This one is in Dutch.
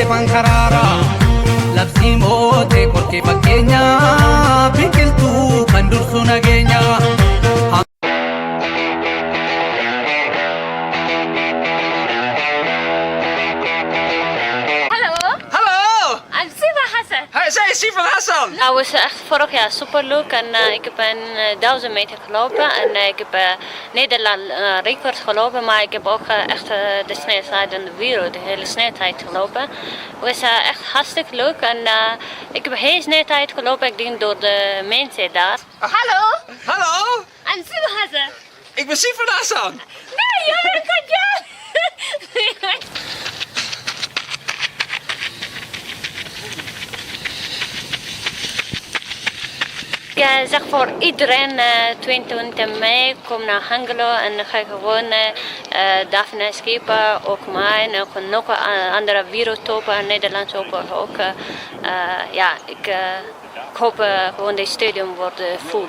reefan karaara labsii mootee qorkee fakkeenya biqiltuu kan dursu nageenya. Zij is Sivan Hassan. Nou, het was echt vorig jaar superleuk en ik heb een 1000 meter gelopen en ik heb Nederland record gelopen, maar ik heb ook echt de snelheid in de wereld, de hele snelheid gelopen. Het was echt hartstikke leuk en ik heb heel snelheid gelopen, ik denk door de mensen daar. Hallo. Hallo. En Sivan Hassan. Ik ben Sivan Hassan. Nee, joh, dat ja. Ik zeg voor iedereen 22 mei, kom naar Hengelo en dan ga ik gewoon Daphne skippen, ook mij en ook nog andere wereldtoppen, Nederlands ook. Ja, ik hoop gewoon dit stadium wordt vol.